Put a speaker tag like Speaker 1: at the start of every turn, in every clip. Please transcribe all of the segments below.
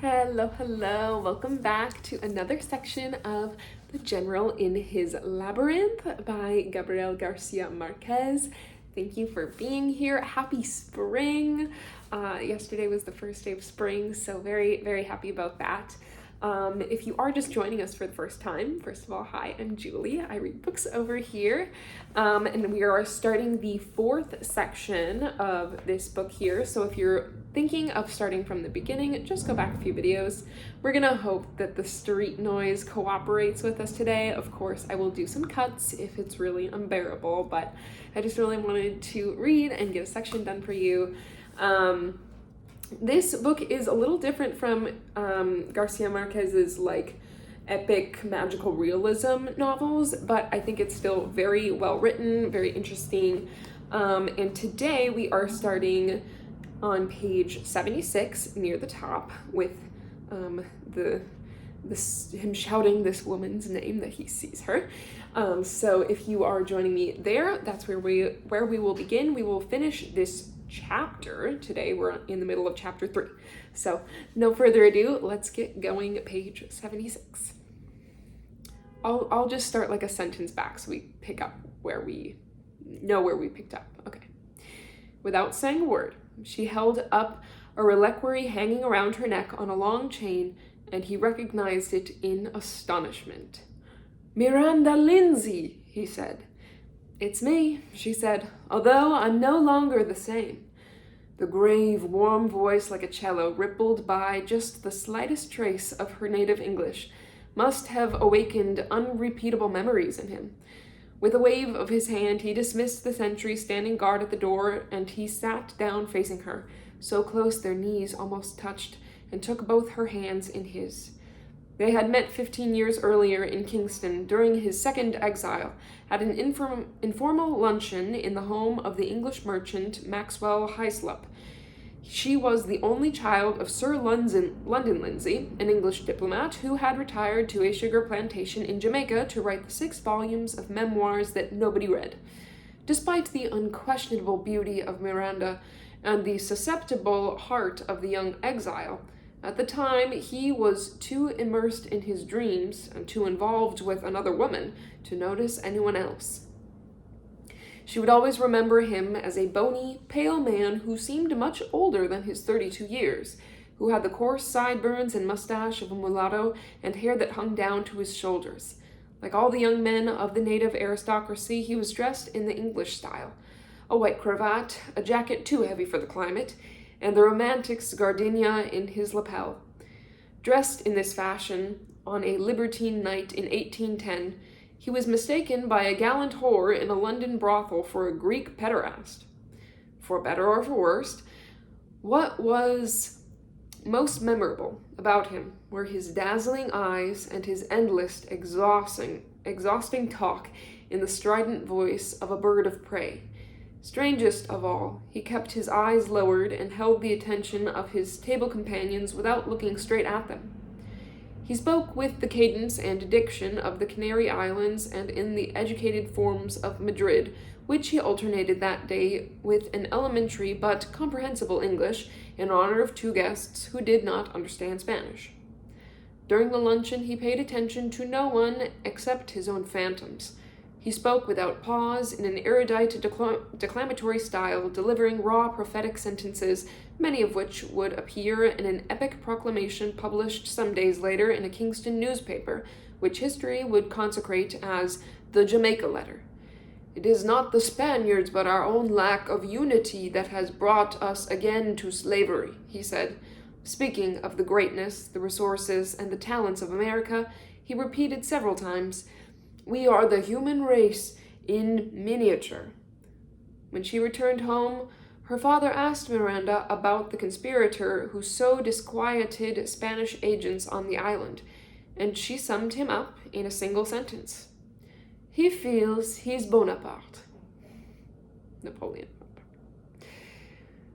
Speaker 1: Hello. Welcome back to another section of The General in His Labyrinth by Gabriel Garcia Marquez. Thank you for being here. Happy spring. Yesterday was the first day of spring, so very happy about that. If you are just joining us for the first time, first of all, hi, I'm Julie. I read books over here, and we are starting the fourth section of this book here. So if you're thinking of starting from the beginning, just go back a few videos. We're gonna hope that the street noise cooperates with us today. Of course, I will do some cuts if it's really unbearable, but I just really wanted to read and get a section done for you. This book is a little different from Garcia Marquez's epic magical realism novels, but I think it's still very well written, very interesting. And today we are starting on page 76 near the top with him shouting this woman's name that he sees her. So if you are joining me there, that's where we will begin. We will finish this chapter today. We're in the middle of chapter 3. So no further ado, let's get going. Page 76. I'll just start like a sentence back so we pick up where we know where we picked up. Okay. Without saying a word, she held up a reliquary hanging around her neck on a long chain, and he recognized it in astonishment. "Miranda Lindsay," he said. "It's me," she said, "although I'm no longer the same." The grave, warm voice, like a cello, rippled by just the slightest trace of her native English, must have awakened unrepeatable memories in him. With a wave of his hand, he dismissed the sentry standing guard at the door, and he sat down facing her, so close their knees almost touched, and took both her hands in his. They had met 15 years earlier in Kingston during his second exile at an informal luncheon in the home of the English merchant Maxwell Hyslop. She was the only child of Sir London Lindsay, an English diplomat who had retired to a sugar plantation in Jamaica to write the 6 volumes of memoirs that nobody read. Despite the unquestionable beauty of Miranda and the susceptible heart of the young exile, at the time he was too immersed in his dreams and too involved with another woman to notice anyone else. She would always remember him as a bony, pale man who seemed much older than his 32 years, who had the coarse sideburns and mustache of a mulatto and hair that hung down to his shoulders. Like all the young men of the native aristocracy, he was dressed in the English style. A white cravat, a jacket too heavy for the climate, and the romantic's gardenia in his lapel. Dressed in this fashion, on a libertine night in 1810, he was mistaken by a gallant whore in a London brothel for a Greek pederast. For better or for worse, what was most memorable about him were his dazzling eyes and his endless, exhausting talk in the strident voice of a bird of prey. Strangest of all, he kept his eyes lowered and held the attention of his table companions without looking straight at them. He spoke with the cadence and diction of the Canary Islands and in the educated forms of Madrid, which he alternated that day with an elementary but comprehensible English in honor of 2 guests who did not understand Spanish. During the luncheon, he paid attention to no one except his own phantoms. He spoke without pause in an erudite declamatory style, delivering raw prophetic sentences, many of which would appear in an epic proclamation published some days later in a Kingston newspaper, which history would consecrate as the Jamaica Letter. "It is not the Spaniards but our own lack of unity that has brought us again to slavery," he said. Speaking of the greatness, the resources, and the talents of America, he repeated several times, "We are the human race in miniature." When she returned home, her father asked Miranda about the conspirator who so disquieted Spanish agents on the island, and she summed him up in a single sentence. "He feels he's Bonaparte." Napoleon.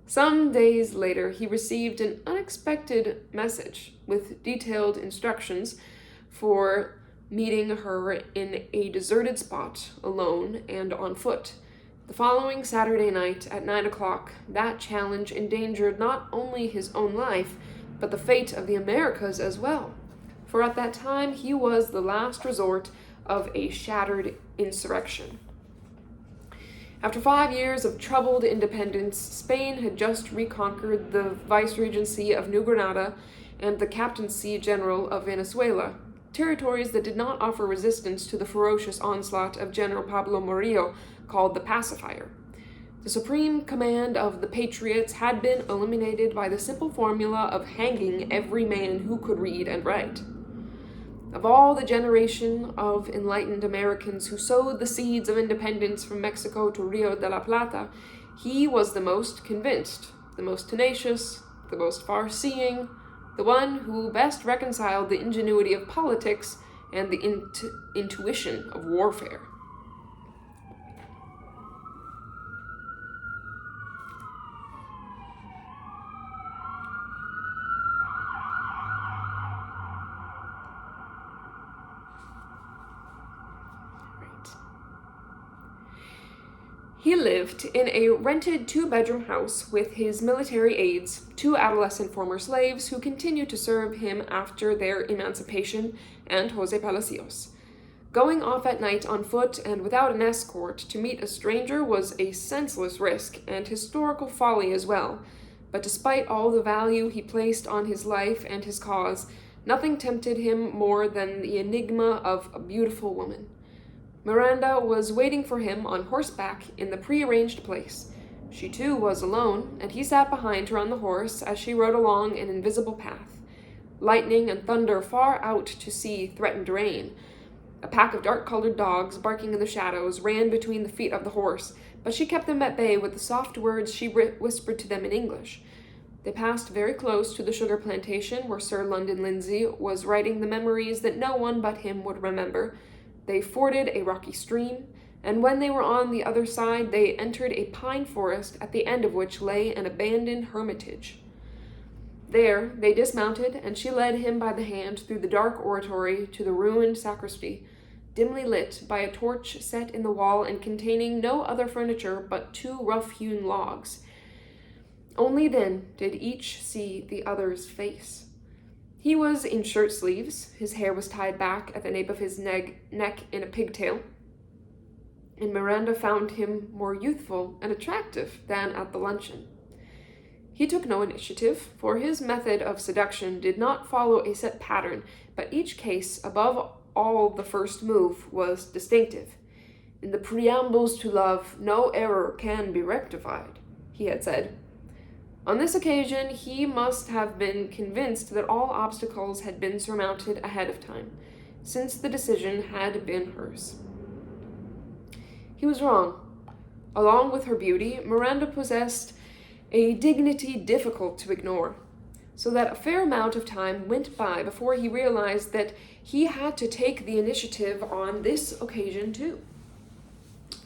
Speaker 1: Some days later, he received an unexpected message with detailed instructions for meeting her in a deserted spot, alone and on foot. The following Saturday night at 9 o'clock, that challenge endangered not only his own life, but the fate of the Americas as well, for at that time he was the last resort of a shattered insurrection. After 5 years of troubled independence, Spain had just reconquered the viceregency of New Granada and the captaincy general of Venezuela, territories that did not offer resistance to the ferocious onslaught of General Pablo Morillo, called the Pacifier. The supreme command of the Patriots had been eliminated by the simple formula of hanging every man who could read and write. Of all the generation of enlightened Americans who sowed the seeds of independence from Mexico to Rio de la Plata, he was the most convinced, the most tenacious, the most far-seeing, the one who best reconciled the ingenuity of politics and the intuition of warfare. He lived in a rented 2-bedroom house with his military aides, 2 adolescent former slaves who continued to serve him after their emancipation, and Jose Palacios. Going off at night on foot and without an escort to meet a stranger was a senseless risk and historical folly as well, but despite all the value he placed on his life and his cause, nothing tempted him more than the enigma of a beautiful woman. Miranda was waiting for him on horseback in the prearranged place. She too was alone, and he sat behind her on the horse as she rode along an invisible path. Lightning and thunder far out to sea threatened rain. A pack of dark-colored dogs, barking in the shadows, ran between the feet of the horse, but she kept them at bay with the soft words she whispered to them in English. They passed very close to the sugar plantation where Sir London Lindsay was writing the memories that no one but him would remember. They forded a rocky stream, and when they were on the other side, they entered a pine forest at the end of which lay an abandoned hermitage. There they dismounted, and she led him by the hand through the dark oratory to the ruined sacristy, dimly lit by a torch set in the wall and containing no other furniture but 2 rough-hewn logs. Only then did each see the other's face. He was in shirt sleeves, his hair was tied back at the nape of his neck in a pigtail, and Miranda found him more youthful and attractive than at the luncheon. He took no initiative, for his method of seduction did not follow a set pattern, but each case, above all the first move, was distinctive. "In the preambles to love, no error can be rectified," he had said. On this occasion, he must have been convinced that all obstacles had been surmounted ahead of time, since the decision had been hers. He was wrong. Along with her beauty, Miranda possessed a dignity difficult to ignore, so that a fair amount of time went by before he realized that he had to take the initiative on this occasion too.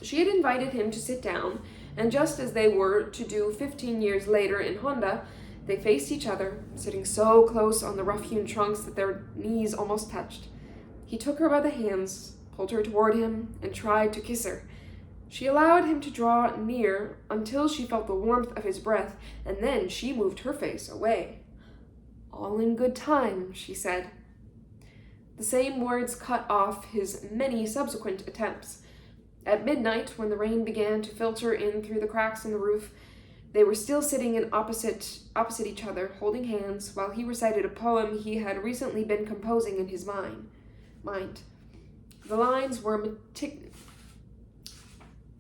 Speaker 1: She had invited him to sit down, and just as they were to do 15 years later in Honda, they faced each other, sitting so close on the rough-hewn trunks that their knees almost touched. He took her by the hands, pulled her toward him, and tried to kiss her. She allowed him to draw near until she felt the warmth of his breath, and then she moved her face away. "All in good time," she said. The same words cut off his many subsequent attempts. At midnight, when the rain began to filter in through the cracks in the roof, they were still sitting in opposite each other, holding hands, while he recited a poem he had recently been composing in his mind. The lines were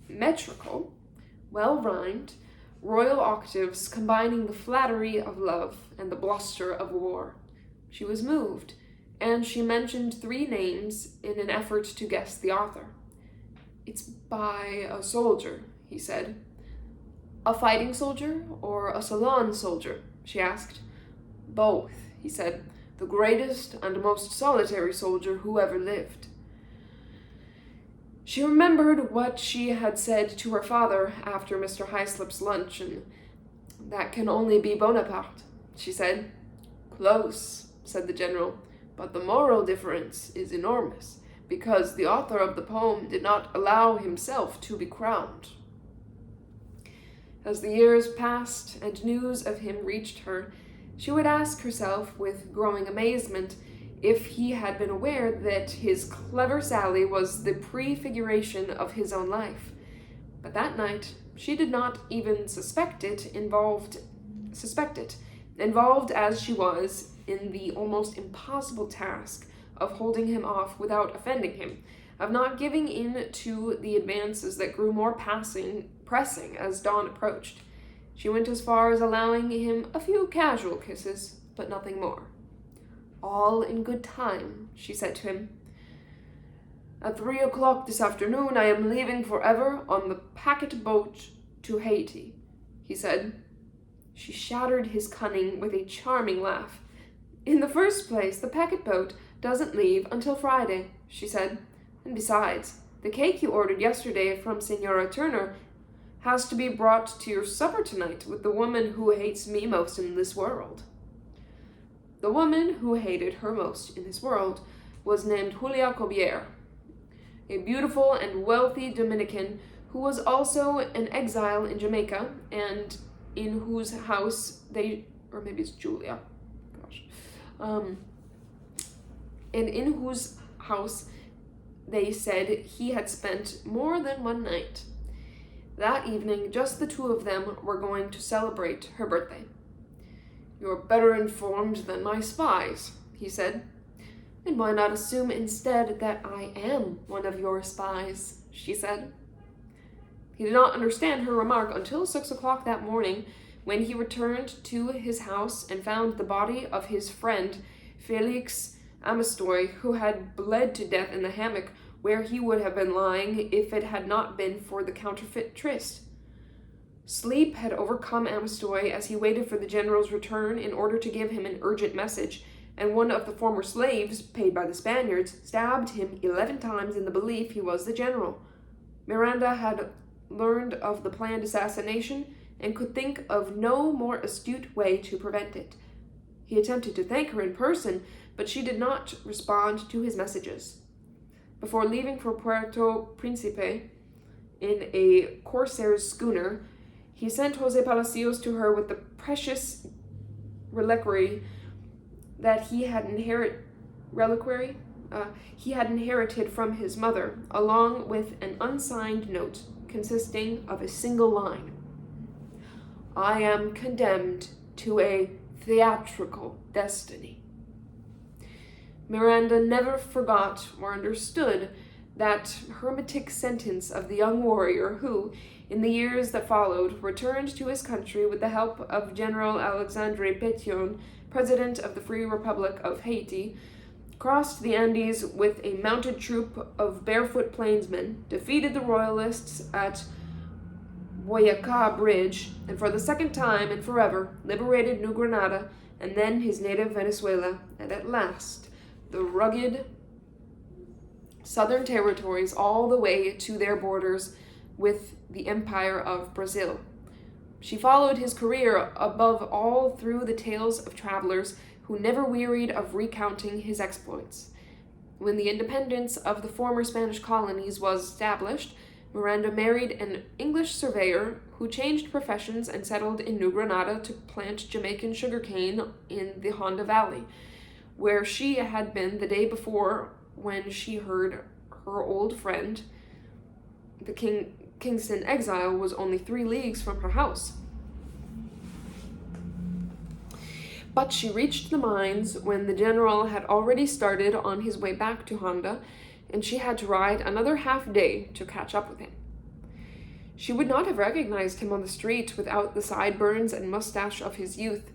Speaker 1: metrical, well-rhymed, royal octaves combining the flattery of love and the bluster of war. She was moved, and she mentioned 3 names in an effort to guess the author. "It's by a soldier," he said. "A fighting soldier or a salon soldier?" she asked. "Both," he said. "The greatest and most solitary soldier who ever lived." She remembered what she had said to her father after Mr. Hyslop's luncheon. "That can only be Bonaparte," she said. "Close," said the general, "but the moral difference is enormous, because the author of the poem did not allow himself to be crowned." As the years passed and news of him reached her, She would ask herself with growing amazement if he had been aware that his clever Sally was the prefiguration of his own life. But that night, she did not even suspect it, involved as she was in the almost impossible task of holding him off without offending him, of not giving in to the advances that grew more pressing as dawn approached. She went as far as allowing him a few casual kisses, but nothing more. "All in good time," she said to him. "At 3 o'clock this afternoon I am leaving forever on the packet boat to Haiti," he said. She shattered his cunning with a charming laugh. "In the first place, the packet boat doesn't leave until Friday," she said. "And besides, the cake you ordered yesterday from Signora Turner has to be brought to your supper tonight with the woman who hates me most in this world." The woman who hated her most in this world was named Julia Cobier, a beautiful and wealthy Dominican who was also an exile in Jamaica, and in whose house or maybe it's Julia, and in whose house they said he had spent more than one night. That evening, just the two of them were going to celebrate her birthday. "You're better informed than my spies," he said. "And why not assume instead that I am one of your spies?" she said. He did not understand her remark until 6 o'clock that morning, when he returned to his house and found the body of his friend Felix Amestoy, who had bled to death in the hammock where he would have been lying if it had not been for the counterfeit tryst. Sleep had overcome Amestoy as he waited for the general's return in order to give him an urgent message, and one of the former slaves, paid by the Spaniards, stabbed him 11 times in the belief he was the general. Miranda had learned of the planned assassination and could think of no more astute way to prevent it. He attempted to thank her in person, but she did not respond to his messages. Before leaving for Puerto Principe in a corsair's schooner, he sent Jose Palacios to her with the precious reliquary that he had inherited from his mother, along with an unsigned note consisting of a single line: "I am condemned to a theatrical destiny." Miranda never forgot or understood that hermetic sentence of the young warrior who, in the years that followed, returned to his country with the help of General Alexandre Pétion, President of the Free Republic of Haiti, crossed the Andes with a mounted troop of barefoot plainsmen, defeated the royalists at Boyaca Bridge, and for the second time and forever liberated New Granada and then his native Venezuela, and at last the rugged southern territories all the way to their borders with the Empire of Brazil. She followed his career above all through the tales of travelers who never wearied of recounting his exploits. When the independence of the former Spanish colonies was established, Miranda married an English surveyor who changed professions and settled in New Granada to plant Jamaican sugarcane in the Honda Valley, where she had been the day before when she heard her old friend, the Kingston exile, was only 3 leagues from her house. But she reached the mines when the general had already started on his way back to Honda, and she had to ride another half day to catch up with him. She would not have recognized him on the street without the sideburns and mustache of his youth,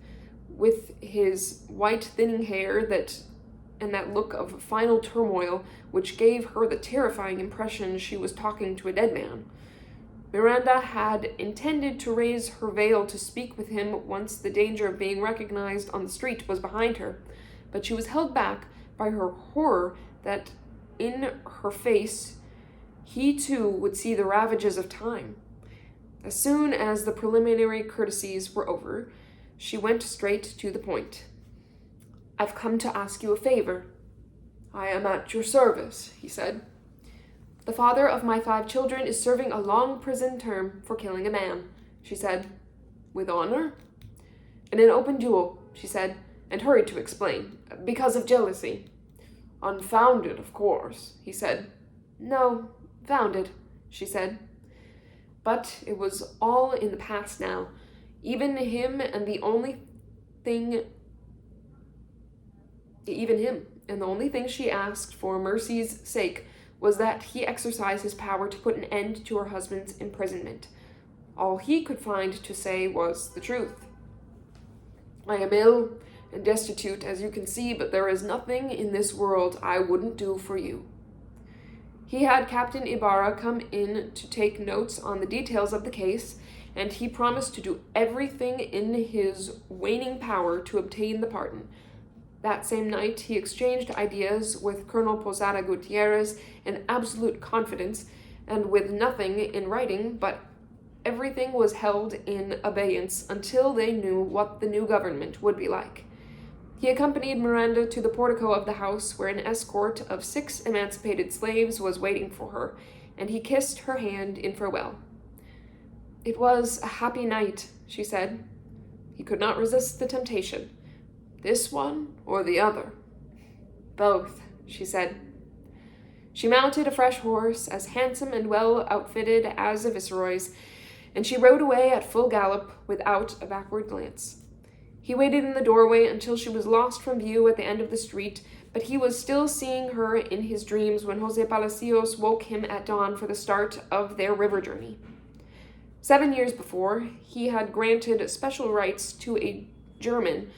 Speaker 1: with his white thinning hair and that look of final turmoil which gave her the terrifying impression she was talking to a dead man. Miranda had intended to raise her veil to speak with him once the danger of being recognized on the street was behind her, but she was held back by her horror that in her face he too would see the ravages of time. As soon as the preliminary courtesies were over, she went straight to the point. "I've come to ask you a favor." "I am at your service," he said. "The father of my 5 children is serving a long prison term for killing a man," she said. "With honor?" "In an open duel. she said, and hurried to explain. Because of jealousy. Unfounded, of course, he said. No, founded, she said. But it was all in the past now. Even him, and the only thing she asked for mercy's sake was that he exercise his power to put an end to her husband's imprisonment. All he could find to say was the truth. I am ill and destitute, as you can see, but there is nothing in this world I wouldn't do for you. He had Captain Ibarra come in to take notes on the details of the case, and he promised to do everything in his waning power to obtain the pardon. That same night, he exchanged ideas with Colonel Posada Gutierrez in absolute confidence, and with nothing in writing, but everything was held in abeyance until they knew what the new government would be like. He accompanied Miranda to the portico of the house, where an escort of 6 emancipated slaves was waiting for her, and he kissed her hand in farewell. It was a happy night, she said. He could not resist the temptation. This one or the other? Both, she said. She mounted a fresh horse, as handsome and well outfitted as a viceroy's, and she rode away at full gallop without a backward glance. He waited in the doorway until she was lost from view at the end of the street, but he was still seeing her in his dreams when Jose Palacios woke him at dawn for the start of their river journey. 7 years before, he had granted special rights to a German,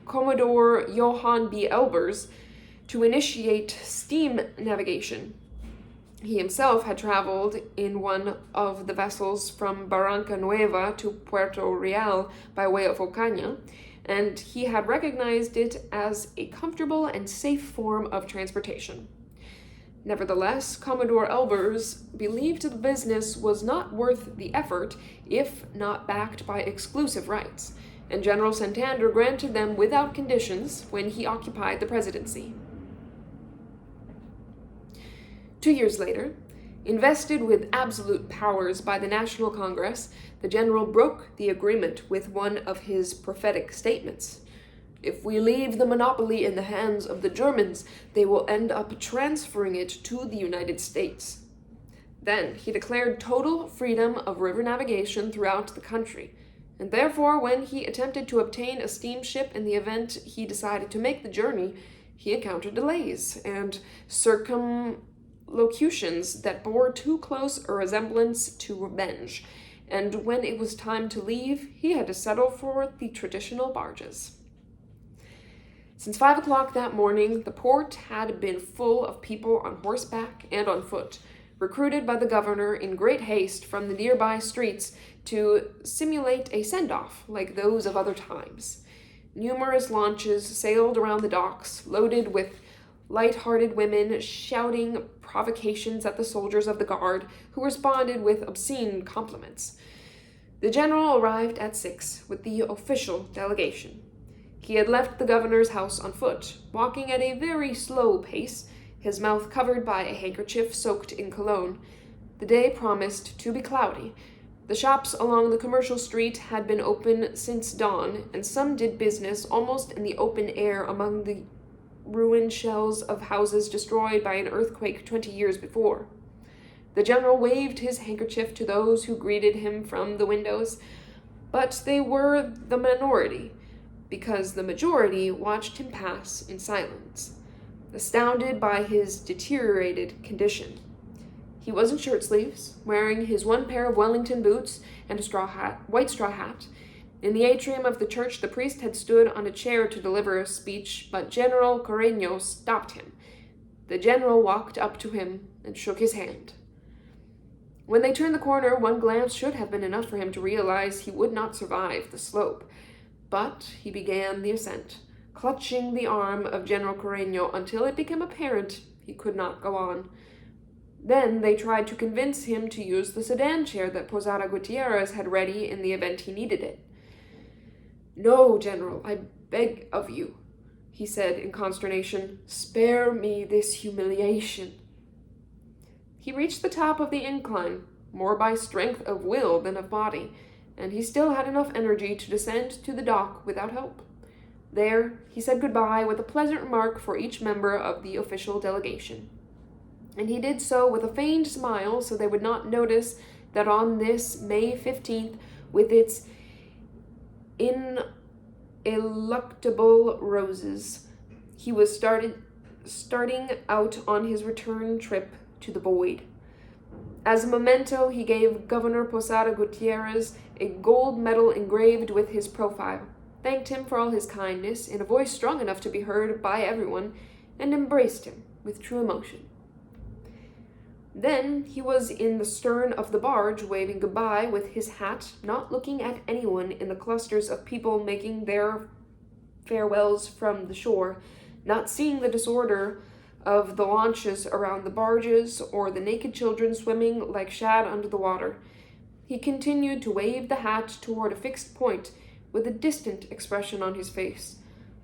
Speaker 1: Commodore Johann B. Elbers, to initiate steam navigation. He himself had traveled in one of the vessels from Barranca Nueva to Puerto Real by way of Ocaña, and he had recognized it as a comfortable and safe form of transportation. Nevertheless, Commodore Elbers believed the business was not worth the effort if not backed by exclusive rights, and General Santander granted them without conditions when he occupied the presidency. 2 years later, invested with absolute powers by the National Congress, the general broke the agreement with one of his prophetic statements. If we leave the monopoly in the hands of the Germans, they will end up transferring it to the United States. Then he declared total freedom of river navigation throughout the country, and therefore when he attempted to obtain a steamship in the event he decided to make the journey, he encountered delays and circumlocutions that bore too close a resemblance to revenge, and when it was time to leave, he had to settle for the traditional barges. Since 5 o'clock that morning, the port had been full of people on horseback and on foot, recruited by the governor in great haste from the nearby streets to simulate a send-off like those of other times. Numerous launches sailed around the docks, loaded with light-hearted women shouting provocations at the soldiers of the guard, who responded with obscene compliments. The general arrived at 6 with the official delegation. He had left the governor's house on foot, walking at a very slow pace, his mouth covered by a handkerchief soaked in cologne. The day promised to be cloudy. The shops along the commercial street had been open since dawn, and some did business almost in the open air among the ruined shells of houses destroyed by an earthquake 20 years before. The general waved his handkerchief to those who greeted him from the windows, but they were the minority, because the majority watched him pass in silence, astounded by his deteriorated condition. He was in shirt sleeves, wearing his one pair of Wellington boots and a white straw hat. In the atrium of the church, the priest had stood on a chair to deliver a speech, but General Carreño stopped him. The general walked up to him and shook his hand. When they turned the corner, one glance should have been enough for him to realize he would not survive the slope. But he began the ascent, clutching the arm of General Carreño until it became apparent he could not go on. Then they tried to convince him to use the sedan chair that Posada Gutierrez had ready in the event he needed it. "No, General, I beg of you," he said in consternation. "Spare me this humiliation." He reached the top of the incline, more by strength of will than of body, and he still had enough energy to descend to the dock without help. There, he said goodbye with a pleasant remark for each member of the official delegation. And he did so with a feigned smile so they would not notice that on this May 15th, with its ineluctable roses, he was starting out on his return trip to the void. As a memento, he gave Governor Posada Gutierrez a gold medal engraved with his profile, thanked him for all his kindness in a voice strong enough to be heard by everyone, and embraced him with true emotion. Then he was in the stern of the barge, waving goodbye with his hat, not looking at anyone in the clusters of people making their farewells from the shore, not seeing the disorder of the launches around the barges or the naked children swimming like shad under the water. He continued to wave the hat toward a fixed point with a distant expression on his face,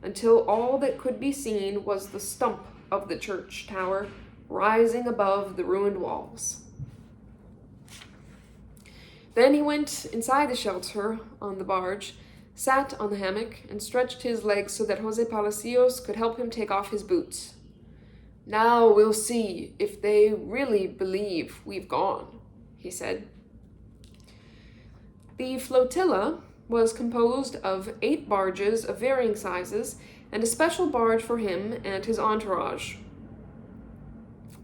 Speaker 1: until all that could be seen was the stump of the church tower rising above the ruined walls. Then he went inside the shelter on the barge, sat on the hammock, and stretched his legs so that Jose Palacios could help him take off his boots. "Now we'll see if they really believe we've gone," he said. The flotilla was composed of 8 barges of varying sizes and a special barge for him and his entourage,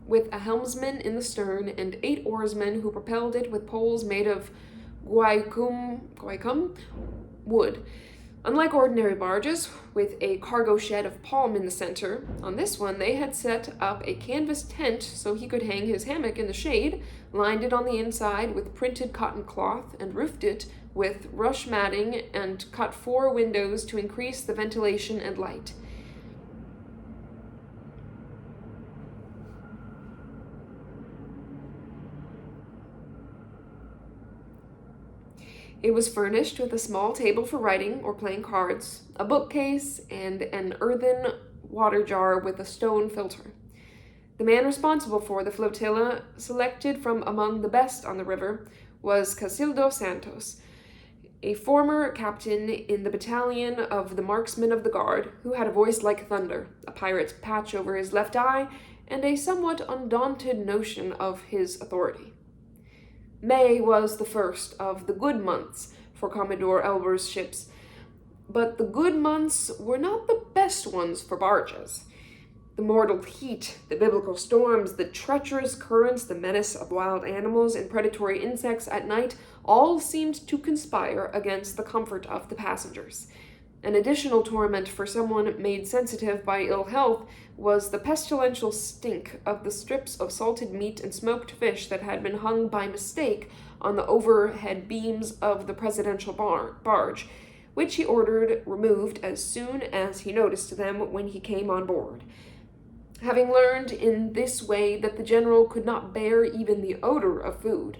Speaker 1: with a helmsman in the stern and 8 oarsmen who propelled it with poles made of guaycum wood. Unlike ordinary barges, with a cargo shed of palm in the center, on this one they had set up a canvas tent so he could hang his hammock in the shade, lined it on the inside with printed cotton cloth, and roofed it with rush matting, and cut 4 windows to increase the ventilation and light. It was furnished with a small table for writing or playing cards, a bookcase, and an earthen water jar with a stone filter. The man responsible for the flotilla, selected from among the best on the river, was Casildo Santos, a former captain in the battalion of the marksmen of the guard, who had a voice like thunder, a pirate's patch over his left eye, and a somewhat undaunted notion of his authority. May was the first of the good months for Commodore Elber's ships, but the good months were not the best ones for barges. The mortal heat, the biblical storms, the treacherous currents, the menace of wild animals and predatory insects at night all seemed to conspire against the comfort of the passengers. An additional torment for someone made sensitive by ill health was the pestilential stink of the strips of salted meat and smoked fish that had been hung by mistake on the overhead beams of the presidential barge, which he ordered removed as soon as he noticed them when he came on board. Having learned in this way that the general could not bear even the odor of food,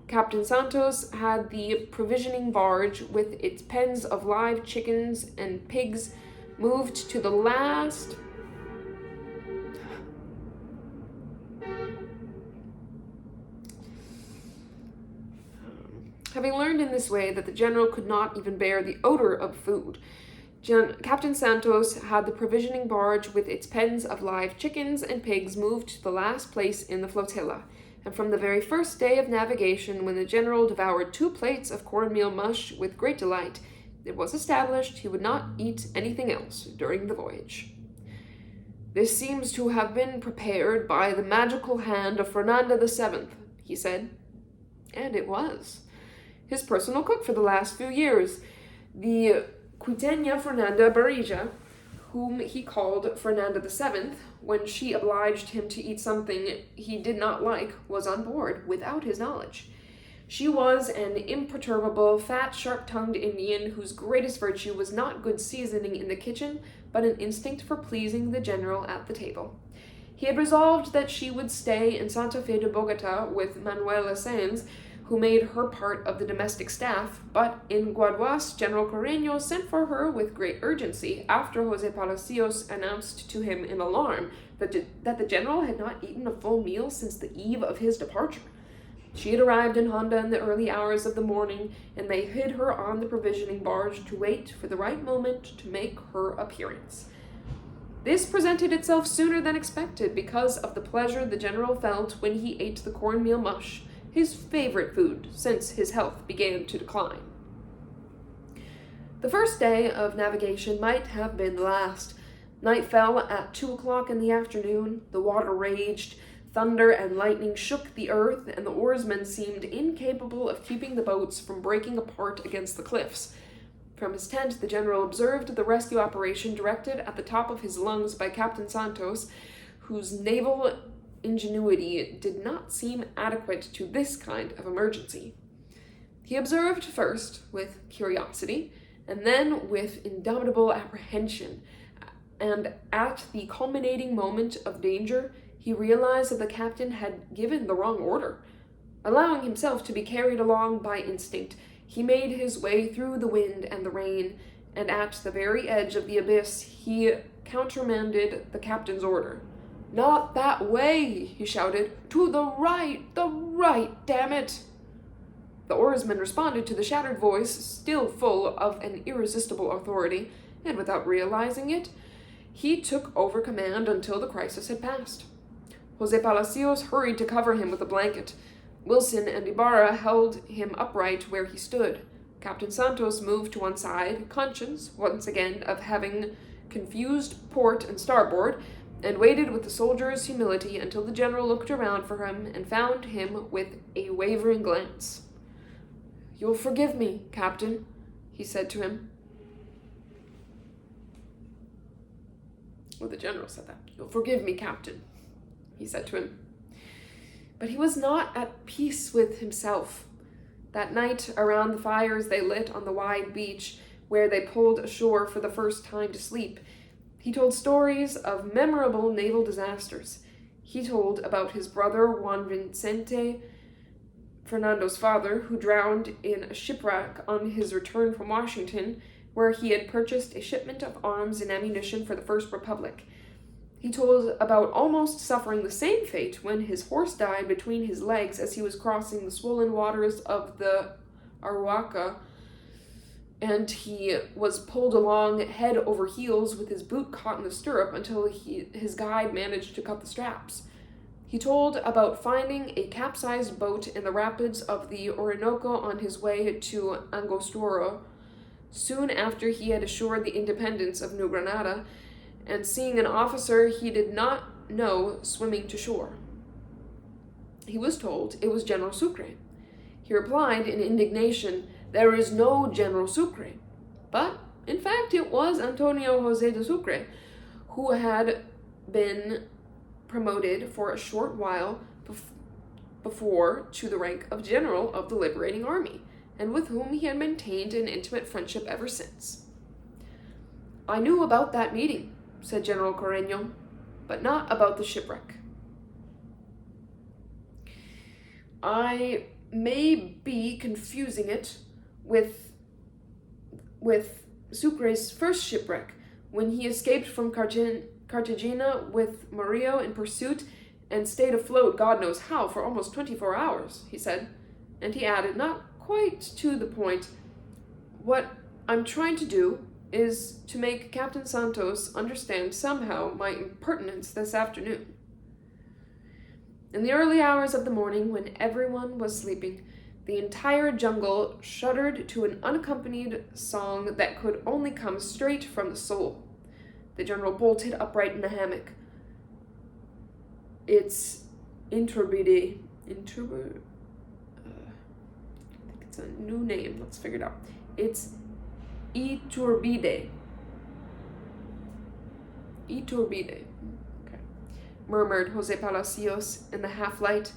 Speaker 1: Captain Santos had the provisioning barge with its pens of live chickens and pigs moved to the last Having learned in this way that the general could not even bear the odor of food, Captain Santos had the provisioning barge with its pens of live chickens and pigs moved to the last place in the flotilla, and from the very first day of navigation, when the general devoured 2 plates of cornmeal mush with great delight, it was established he would not eat anything else during the voyage. "This seems to have been prepared by the magical hand of Fernando VII," he said. And it was. His personal cook for the last few years, the Quiteña Fernanda Barrija, whom he called Fernando VII, when she obliged him to eat something he did not like, was on board without his knowledge. She was an imperturbable, fat, sharp-tongued Indian whose greatest virtue was not good seasoning in the kitchen, but an instinct for pleasing the general at the table. He had resolved that she would stay in Santa Fe de Bogota with Manuela Sanz, who made her part of the domestic staff, but in Guaduas, General Carreño sent for her with great urgency after Jose Palacios announced to him in alarm that the general had not eaten a full meal since the eve of his departure. She had arrived in Honda in the early hours of the morning, and they hid her on the provisioning barge to wait for the right moment to make her appearance. This presented itself sooner than expected because of the pleasure the general felt when he ate the cornmeal mush, his favorite food since his health began to decline. The first day of navigation might have been the last. Night fell at 2 o'clock in the afternoon, the water raged, thunder and lightning shook the earth, and the oarsmen seemed incapable of keeping the boats from breaking apart against the cliffs. From his tent, the general observed the rescue operation directed at the top of his lungs by Captain Santos, whose naval ingenuity did not seem adequate to this kind of emergency. He observed first with curiosity, and then with indomitable apprehension, and at the culminating moment of danger, he realized that the captain had given the wrong order. Allowing himself to be carried along by instinct, he made his way through the wind and the rain, and at the very edge of the abyss, he countermanded the captain's order. "Not that way," he shouted. "To the right, damn it!" The oarsman responded to the shattered voice, still full of an irresistible authority, and without realizing it, he took over command until the crisis had passed. Jose Palacios hurried to cover him with a blanket. Wilson and Ibarra held him upright where he stood. Captain Santos moved to one side, conscious, once again, of having confused port and starboard, and waited with the soldier's humility until the general looked around for him and found him with a wavering glance. "You'll forgive me, Captain," he said to him. Well, the general said that. "You'll forgive me, Captain," he said to him. But he was not at peace with himself. That night, around the fires they lit on the wide beach, where they pulled ashore for the first time to sleep, he told stories of memorable naval disasters. He told about his brother Juan Vicente, Fernando's father, who drowned in a shipwreck on his return from Washington, where he had purchased a shipment of arms and ammunition for the First Republic. He told about almost suffering the same fate when his horse died between his legs as he was crossing the swollen waters of the Arhuaca, and he was pulled along head over heels with his boot caught in the stirrup until his guide managed to cut the straps. He told about finding a capsized boat in the rapids of the Orinoco on his way to Angostura, soon after he had assured the independence of New Granada, and seeing an officer he did not know swimming to shore. He was told it was General Sucre. He replied in indignation, "There is no General Sucre." But, in fact, it was Antonio Jose de Sucre, who had been promoted for a short while before to the rank of General of the Liberating Army, and with whom he had maintained an intimate friendship ever since. "I knew about that meeting," said General Carreño, "but not about the shipwreck. I may be confusing it with Sucre's first shipwreck, when he escaped from Cartagena with Maurier in pursuit and stayed afloat God knows how for almost 24 hours, he said. And he added, not quite to the point, "What I'm trying to do is to make Captain Santos understand somehow my impertinence this afternoon." In the early hours of the morning, when everyone was sleeping, the entire jungle shuddered to an unaccompanied song that could only come straight from the soul. The general bolted upright in the hammock. It's Iturbide. I think it's a new name. Let's figure it out. It's Iturbide. Iturbide. Okay. Murmured Jose Palacios in the half-light.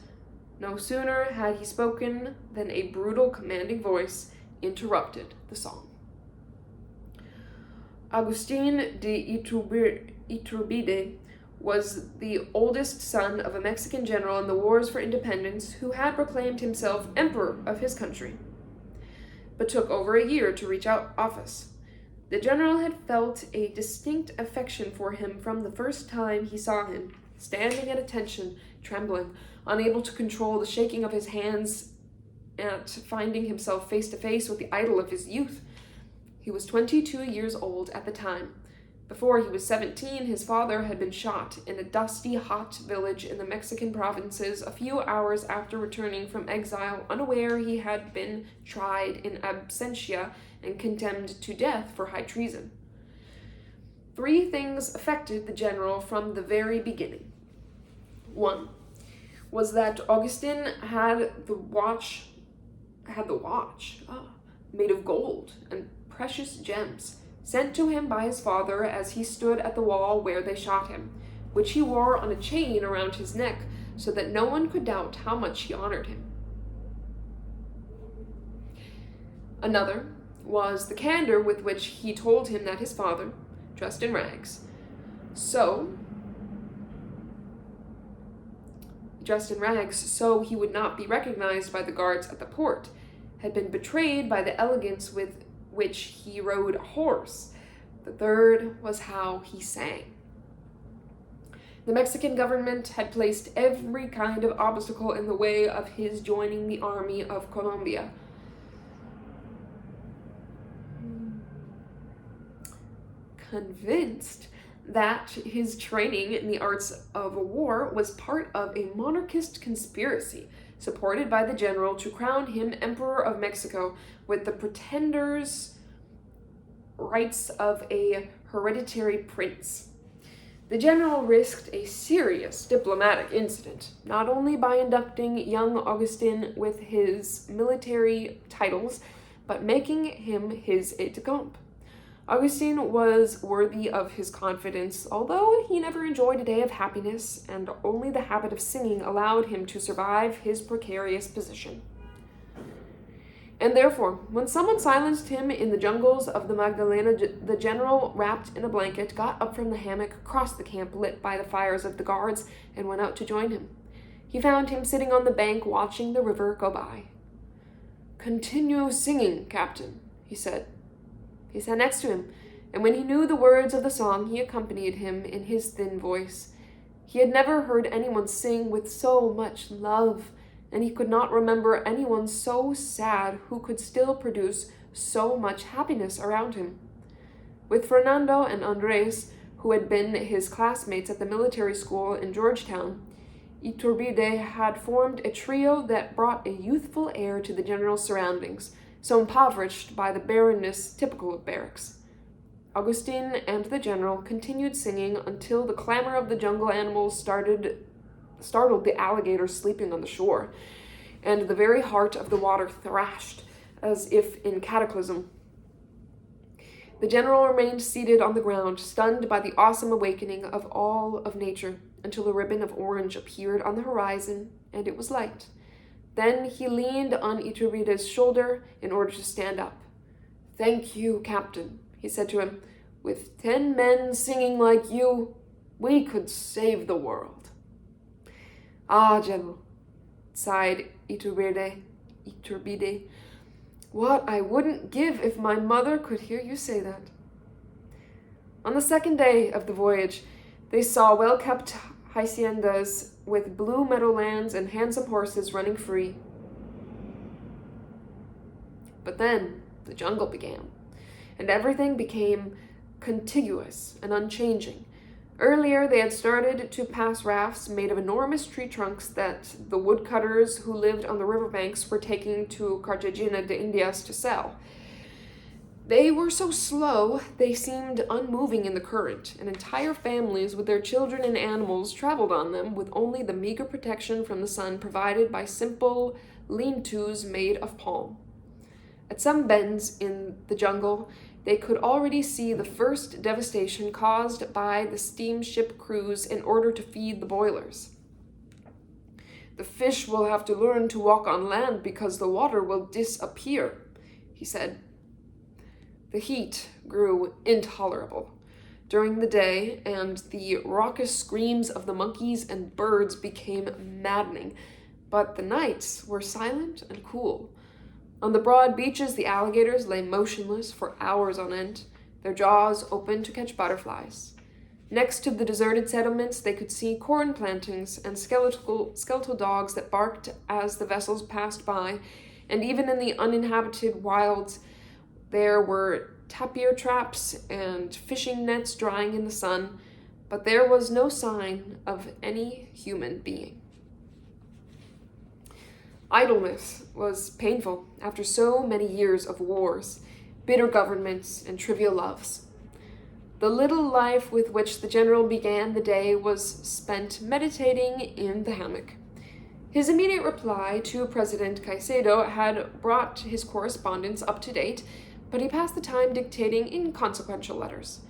Speaker 1: No sooner had he spoken than a brutal, commanding voice interrupted the song. Agustin de Iturbide was the oldest son of a Mexican general in the wars for independence who had proclaimed himself emperor of his country, but took over a year to reach office. The general had felt a distinct affection for him from the first time he saw him, standing at attention, trembling, unable to control the shaking of his hands at finding himself face to face with the idol of his youth. He was 22 years old at the time. Before he was 17, his father had been shot in a dusty, hot village in the Mexican provinces a few hours after returning from exile, unaware he had been tried in absentia and condemned to death for high treason. 3 things affected the general from the very beginning. 1 was that Augustin had the watch made of gold and precious gems, sent to him by his father as he stood at the wall where they shot him, which he wore on a chain around his neck so that no one could doubt how much he honored him. Another was the candor with which he told him that his father, dressed in rags, so he would not be recognized by the guards at the port, had been betrayed by the elegance with which he rode a horse. The third was how he sang. The Mexican government had placed every kind of obstacle in the way of his joining the army of Colombia. Convinced that his training in the arts of war was part of a monarchist conspiracy supported by the general to crown him Emperor of Mexico with the pretender's rights of a hereditary prince. The general risked a serious diplomatic incident, not only by inducting young Augustin with his military titles, but making him his aide-de-camp. Augustin was worthy of his confidence, although he never enjoyed a day of happiness, and only the habit of singing allowed him to survive his precarious position. And therefore, when someone silenced him in the jungles of the Magdalena, the general, wrapped in a blanket, got up from the hammock, crossed the camp lit by the fires of the guards, and went out to join him. He found him sitting on the bank watching the river go by. "Continue singing, Captain," he said. He sat next to him, and when he knew the words of the song, he accompanied him in his thin voice. He had never heard anyone sing with so much love, and he could not remember anyone so sad who could still produce so much happiness around him. With Fernando and Andres, who had been his classmates at the military school in Georgetown, Iturbide had formed a trio that brought a youthful air to the general's surroundings, so impoverished by the barrenness typical of barracks. Augustin and the general continued singing until the clamor of the jungle animals startled the alligators sleeping on the shore, and the very heart of the water thrashed as if in cataclysm. The general remained seated on the ground, stunned by the awesome awakening of all of nature, until a ribbon of orange appeared on the horizon, and it was light. Then he leaned on Iturbide's shoulder in order to stand up. "Thank you, Captain," he said to him. "With 10 men singing like you, we could save the world." "Ah, General," sighed Iturbide. "What I wouldn't give if my mother could hear you say that." On the second day of the voyage, they saw well-kept haciendas with blue meadowlands and handsome horses running free. But then the jungle began, and everything became contiguous and unchanging. Earlier, they had started to pass rafts made of enormous tree trunks that the woodcutters who lived on the riverbanks were taking to Cartagena de Indias to sell. They were so slow, they seemed unmoving in the current, and entire families with their children and animals traveled on them with only the meager protection from the sun provided by simple lean-tos made of palm. At some bends in the jungle, they could already see the first devastation caused by the steamship crews in order to feed the boilers. "The fish will have to learn to walk on land because the water will disappear," he said. The heat grew intolerable during the day, and the raucous screams of the monkeys and birds became maddening, but the nights were silent and cool. On the broad beaches, the alligators lay motionless for hours on end. their jaws open to catch butterflies. Next to the deserted settlements, they could see corn plantings and skeletal dogs that barked as the vessels passed by, and even in the uninhabited wilds, there were tapir traps and fishing nets drying in the sun, but there was no sign of any human being. Idleness was painful after so many years of wars, bitter governments, and trivial loves. The little life with which the general began the day was spent meditating in the hammock. His immediate reply to President Caicedo had brought his correspondence up to date, but he passed the time dictating inconsequential letters.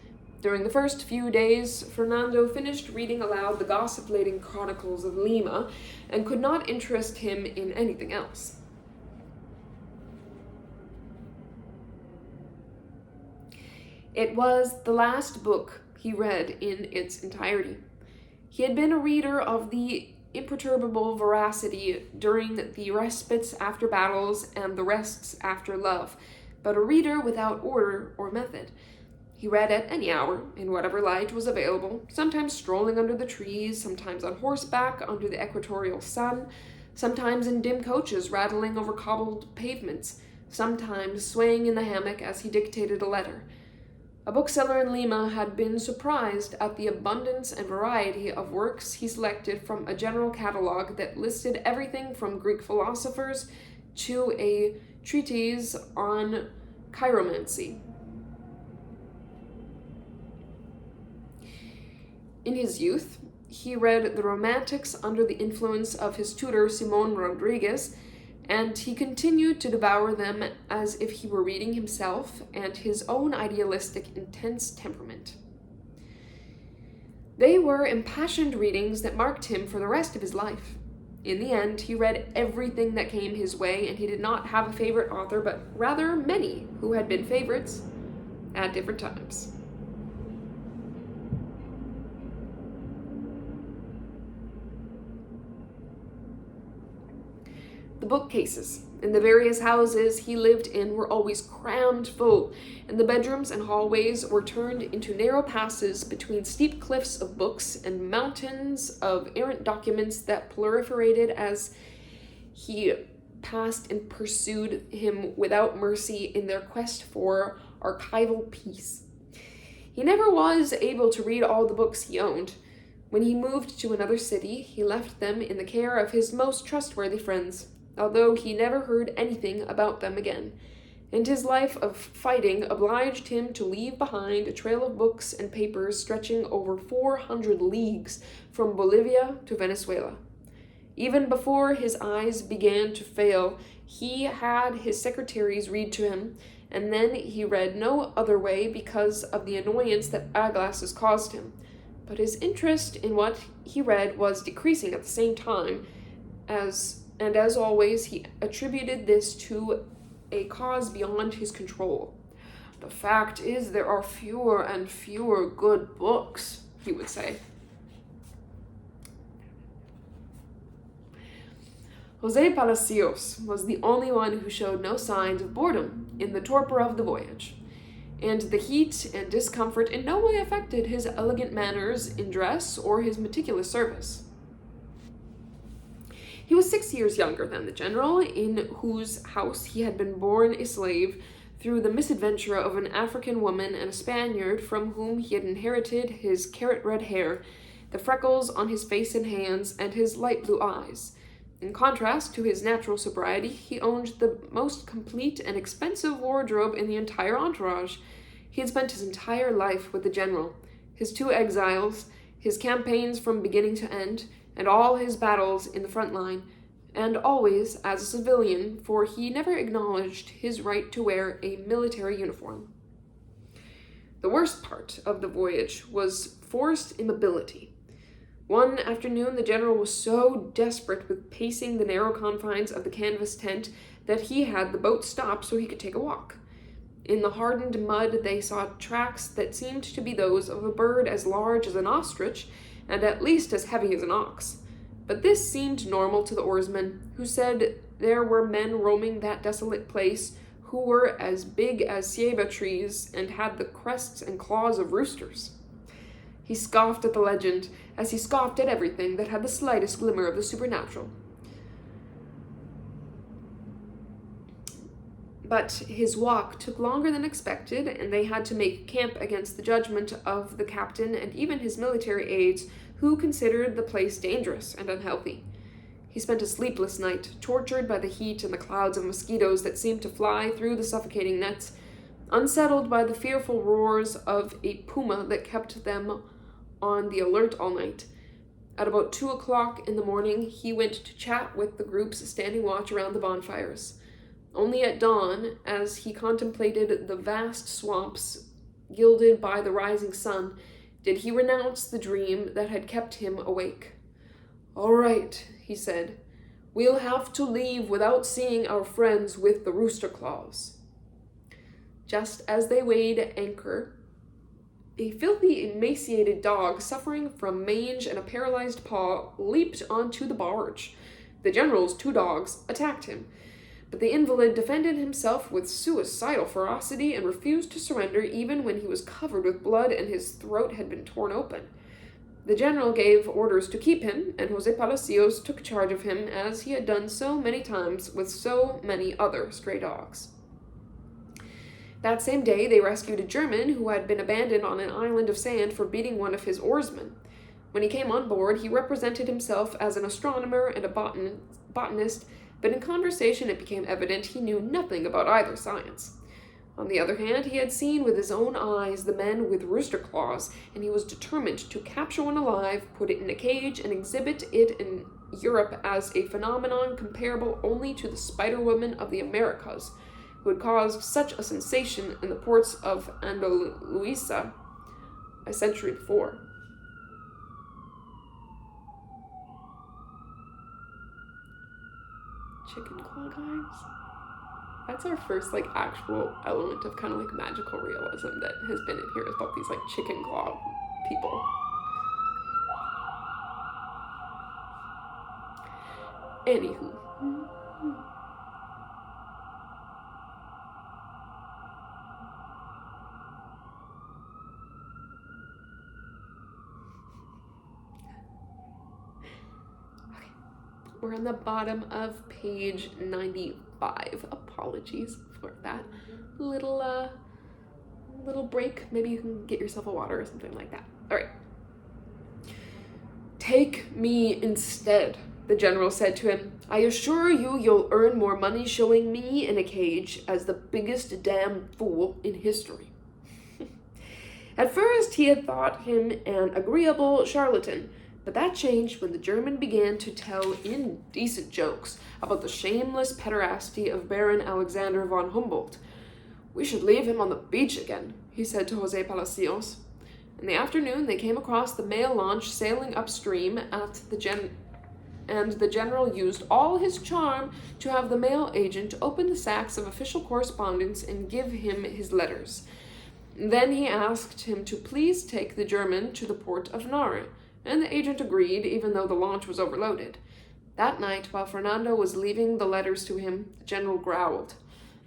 Speaker 1: During the first few days, Fernando finished reading aloud the gossip-laden chronicles of Lima and could not interest him in anything else. It was the last book he read in its entirety. He had been a reader of the imperturbable veracity during the respites after battles and the rests after love, but a reader without order or method. He read at any hour, in whatever light was available, sometimes strolling under the trees, sometimes on horseback under the equatorial sun, sometimes in dim coaches rattling over cobbled pavements, sometimes swaying in the hammock as he dictated a letter. A bookseller in Lima had been surprised at the abundance and variety of works he selected from a general catalogue that listed everything from Greek philosophers to a treatise on chiromancy. In his youth, he read the Romantics under the influence of his tutor Simón Rodriguez, and he continued to devour them as if he were reading himself and his own idealistic, intense temperament. They were impassioned readings that marked him for the rest of his life. In the end, he read everything that came his way, and he did not have a favorite author, but rather many who had been favorites at different times. The bookcases in the various houses he lived in were always crammed full, and the bedrooms and hallways were turned into narrow passes between steep cliffs of books and mountains of errant documents that proliferated as he passed and pursued him without mercy in their quest for archival peace. He never was able to read all the books he owned. When he moved to another city, he left them in the care of his most trustworthy friends, although he never heard anything about them again, and his life of fighting obliged him to leave behind a trail of books and papers stretching over 400 leagues from Bolivia to Venezuela. Even before his eyes began to fail, he had his secretaries read to him, and then he read no other way because of the annoyance that eyeglasses caused him. But his interest in what he read was decreasing at the same time, as always, he attributed this to a cause beyond his control. "The fact is, there are fewer and fewer good books," he would say. José Palacios was the only one who showed no signs of boredom in the torpor of the voyage, and the heat and discomfort in no way affected his elegant manners in dress or his meticulous service. He was 6 years younger than the general, in whose house he had been born a slave through the misadventure of an African woman and a Spaniard from whom he had inherited his carrot-red hair, the freckles on his face and hands, and his light blue eyes. In contrast to his natural sobriety, he owned the most complete and expensive wardrobe in the entire entourage. He had spent his entire life with the general, his 2 exiles, his campaigns from beginning to end, and all his battles in the front line, and always as a civilian, for he never acknowledged his right to wear a military uniform. The worst part of the voyage was forced immobility. One afternoon, the general was so desperate with pacing the narrow confines of the canvas tent that he had the boat stop so he could take a walk. In the hardened mud, they saw tracks that seemed to be those of a bird as large as an ostrich and at least as heavy as an ox. But this seemed normal to the oarsmen, who said there were men roaming that desolate place who were as big as ceiba trees and had the crests and claws of roosters. He scoffed at the legend, as he scoffed at everything that had the slightest glimmer of the supernatural. But his walk took longer than expected, and they had to make camp against the judgment of the captain and even his military aides, who considered the place dangerous and unhealthy. He spent a sleepless night, tortured by the heat and the clouds of mosquitoes that seemed to fly through the suffocating nets, unsettled by the fearful roars of a puma that kept them on the alert all night. At about 2 o'clock in the morning, he went to chat with the groups standing watch around the bonfires. Only at dawn, as he contemplated the vast swamps gilded by the rising sun, did he renounce the dream that had kept him awake. "All right," he said. "We'll have to leave without seeing our friends with the rooster claws." Just as they weighed anchor, a filthy, emaciated dog, suffering from mange and a paralyzed paw, leaped onto the barge. The general's 2 dogs attacked him, but the invalid defended himself with suicidal ferocity and refused to surrender even when he was covered with blood and his throat had been torn open. The general gave orders to keep him, and Jose Palacios took charge of him as he had done so many times with so many other stray dogs. That same day, they rescued a German who had been abandoned on an island of sand for beating one of his oarsmen. When he came on board, he represented himself as an astronomer and a botanist, but in conversation it became evident he knew nothing about either science. On the other hand, he had seen with his own eyes the men with rooster claws, and he was determined to capture one alive, put it in a cage, and exhibit it in Europe as a phenomenon comparable only to the Spider-Woman of the Americas, who had caused such a sensation in the ports of Andalusia a century before. Chicken claw guys? That's our first, actual element of kind of, magical realism that has been in here, is about these, chicken claw people. Anywho. We're on the bottom of page 95. Apologies for that little break. Maybe you can get yourself a water or something like that. All right. "Take me instead," the general said to him. "I assure you you'll earn more money showing me in a cage as the biggest damn fool in history." At first he had thought him an agreeable charlatan, but that changed when the German began to tell indecent jokes about the shameless pederasty of Baron Alexander von Humboldt. "We should leave him on the beach again," he said to Jose Palacios. In the afternoon they came across the mail launch sailing upstream and the general used all his charm to have the mail agent open the sacks of official correspondence and give him his letters. Then he asked him to please take the German to the port of Naure, and the agent agreed, even though the launch was overloaded. That night, while Fernando was leaving the letters to him, the general growled,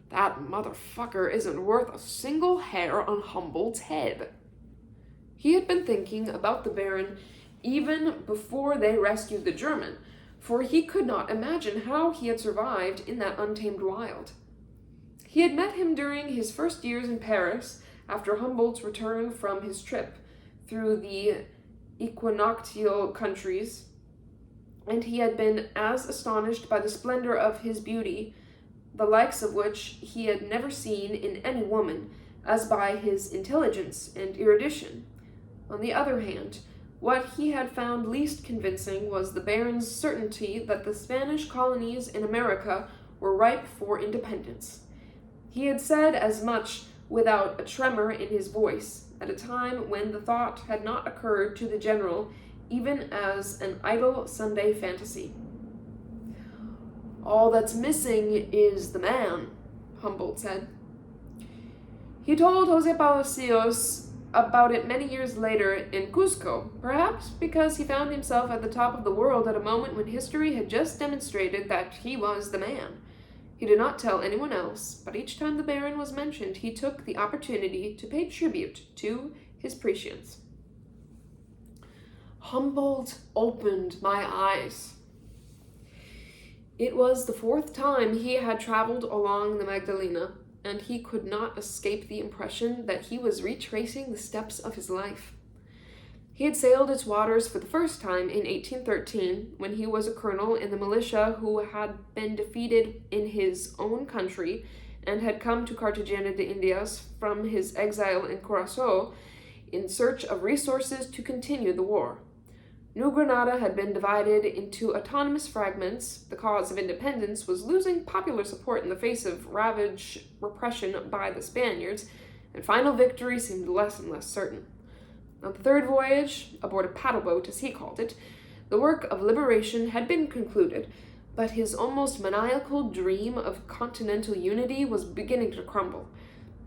Speaker 1: "That motherfucker isn't worth a single hair on Humboldt's head." He had been thinking about the Baron even before they rescued the German, for he could not imagine how he had survived in that untamed wild. He had met him during his first years in Paris, after Humboldt's return from his trip through the equinoctial countries, and he had been as astonished by the splendor of his beauty, the likes of which he had never seen in any woman, as by his intelligence and erudition. On the other hand, what he had found least convincing was the Baron's certainty that the Spanish colonies in America were ripe for independence. He had said as much without a tremor in his voice, at a time when the thought had not occurred to the general even as an idle Sunday fantasy. "All that's missing is the man," Humboldt said. He told Jose Palacios about it many years later in Cusco, perhaps because he found himself at the top of the world at a moment when history had just demonstrated that he was the man. He did not tell anyone else, but each time the Baron was mentioned, he took the opportunity to pay tribute to his prescience. Humboldt opened my eyes. It was the 4th time he had traveled along the Magdalena, and he could not escape the impression that he was retracing the steps of his life. He had sailed its waters for the first time in 1813, when he was a colonel in the militia who had been defeated in his own country and had come to Cartagena de Indias from his exile in Curaçao in search of resources to continue the war. New Granada had been divided into autonomous fragments. The cause of independence was losing popular support in the face of ravage repression by the Spaniards, and final victory seemed less and less certain. On the 3rd voyage, aboard a paddle boat as he called it, the work of liberation had been concluded, but his almost maniacal dream of continental unity was beginning to crumble.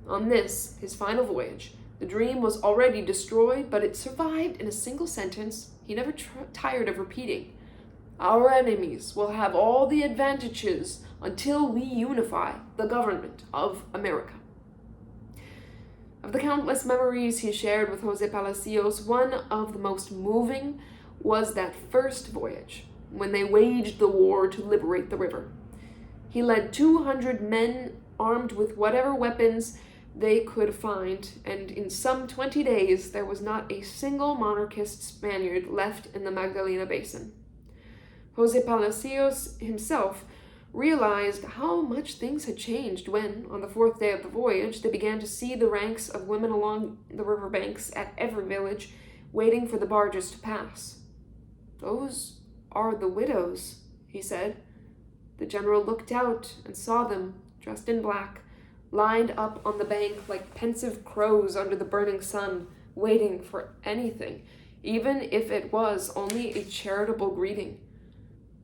Speaker 1: On this, his final voyage, the dream was already destroyed, but it survived in a single sentence he never tired of repeating. Our enemies will have all the advantages until we unify the government of America. Of the countless memories he shared with Jose Palacios, one of the most moving was that first voyage, when they waged the war to liberate the river. He led 200 men armed with whatever weapons they could find, and in some 20 days there was not a single monarchist Spaniard left in the Magdalena Basin. Jose Palacios himself realized how much things had changed when, on the 4th day of the voyage, they began to see the ranks of women along the river banks at every village, waiting for the barges to pass. Those are the widows, he said. The general looked out and saw them, dressed in black, lined up on the bank like pensive crows under the burning sun, waiting for anything, even if it was only a charitable greeting.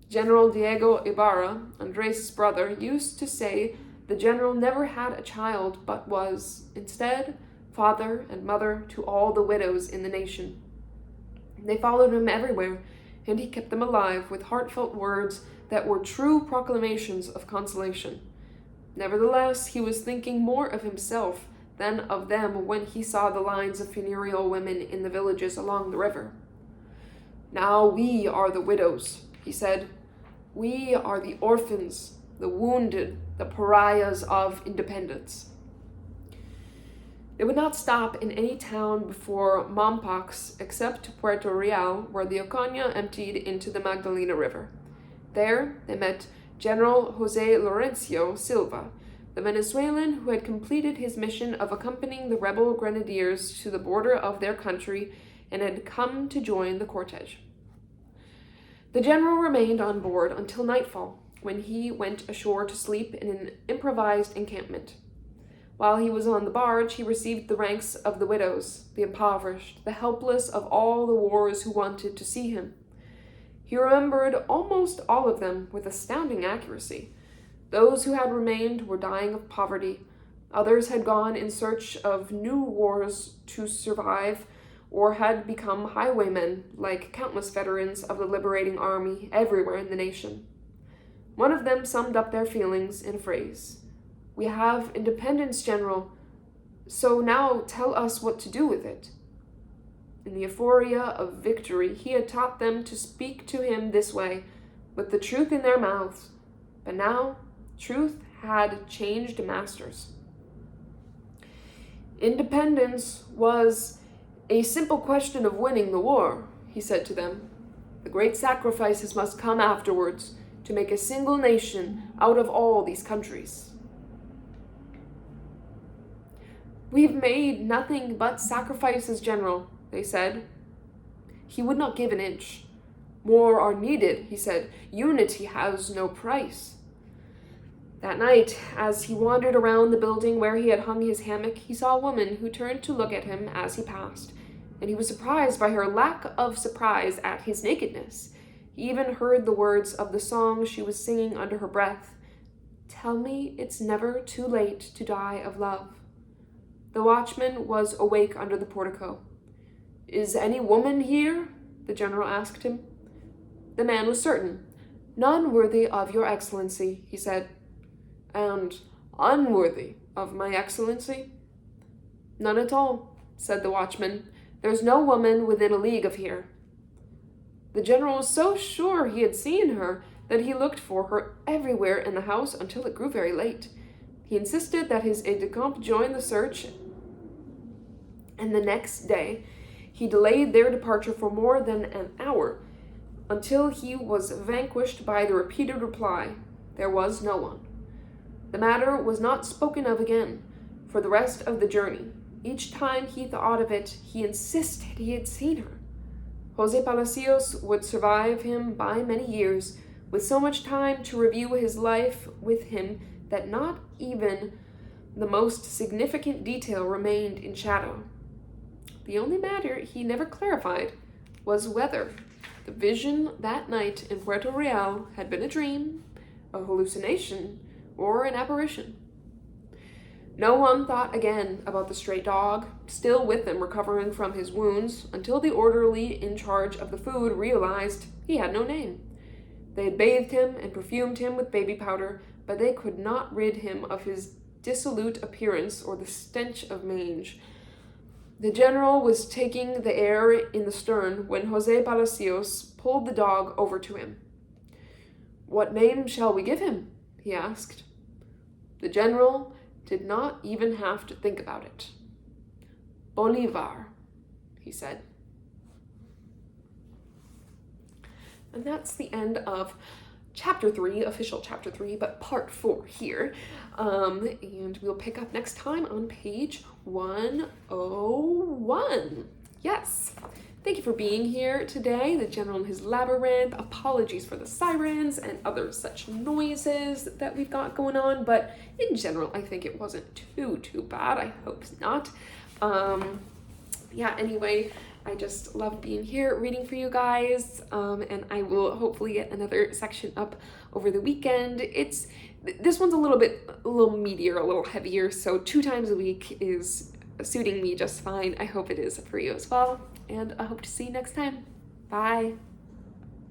Speaker 1: General Diego Ibarra, Andres' brother, used to say the general never had a child, but was, instead, father and mother to all the widows in the nation. They followed him everywhere, and he kept them alive with heartfelt words that were true proclamations of consolation. Nevertheless, he was thinking more of himself than of them when he saw the lines of funereal women in the villages along the river. Now we are the widows, he said. We are the orphans, the wounded, the pariahs of independence. They would not stop in any town before Mompox except Puerto Real, where the Ocaña emptied into the Magdalena River. There they met General Jose Laurencio Silva, the Venezuelan who had completed his mission of accompanying the rebel grenadiers to the border of their country and had come to join the cortege. The general remained on board until nightfall, when he went ashore to sleep in an improvised encampment. While he was on the barge, he received the ranks of the widows, the impoverished, the helpless of all the wars who wanted to see him. He remembered almost all of them with astounding accuracy. Those who had remained were dying of poverty. Others had gone in search of new wars to survive, or had become highwaymen, like countless veterans of the liberating army everywhere in the nation. One of them summed up their feelings in a phrase. We have independence, General, so now tell us what to do with it. In the euphoria of victory, he had taught them to speak to him this way, with the truth in their mouths. But now, truth had changed masters. Independence was a simple question of winning the war, he said to them. The great sacrifices must come afterwards to make a single nation out of all these countries. We've made nothing but sacrifices, General, they said. He would not give an inch. More are needed, he said. Unity has no price. That night, as he wandered around the building where he had hung his hammock, he saw a woman who turned to look at him as he passed, and he was surprised by her lack of surprise at his nakedness. He even heard the words of the song she was singing under her breath. Tell me it's never too late to die of love. The watchman was awake under the portico. Is any woman here? The general asked him. The man was certain. None worthy of your excellency, he said. and unworthy of my excellency? None at all, said the watchman. There's no woman within a league of here. The general was so sure he had seen her that he looked for her everywhere in the house until it grew very late. He insisted that his aide-de-camp join the search, and the next day he delayed their departure for more than an hour, until he was vanquished by the repeated reply, there was no one. The matter was not spoken of again for the rest of the journey. Each time he thought of it, he insisted he had seen her. José Palacios would survive him by many years, with so much time to review his life with him that not even the most significant detail remained in shadow. The only matter he never clarified was whether the vision that night in Puerto Real had been a dream, a hallucination, or an apparition. No one thought again about the stray dog, still with him recovering from his wounds, until the orderly in charge of the food realized he had no name. They had bathed him and perfumed him with baby powder, but they could not rid him of his dissolute appearance or the stench of mange. The general was taking the air in the stern when José Palacios pulled the dog over to him. What name shall we give him? He asked. The general did not even have to think about it. Bolivar, he said. And that's the end of chapter 3, official chapter 3, but part 4 here. And we'll pick up next time on page 101. Yes. Thank you for being here today. The General and His Labyrinth. Apologies for the sirens and other such noises that we've got going on, but in general, I think it wasn't too bad. I hope not. Yeah, anyway, I just love being here reading for you guys, and I will hopefully get another section up over the weekend. This one's a little meatier, a little heavier, so 2 times a week is suiting me just fine. I hope it is for you as well, and I hope to see you next time. Bye.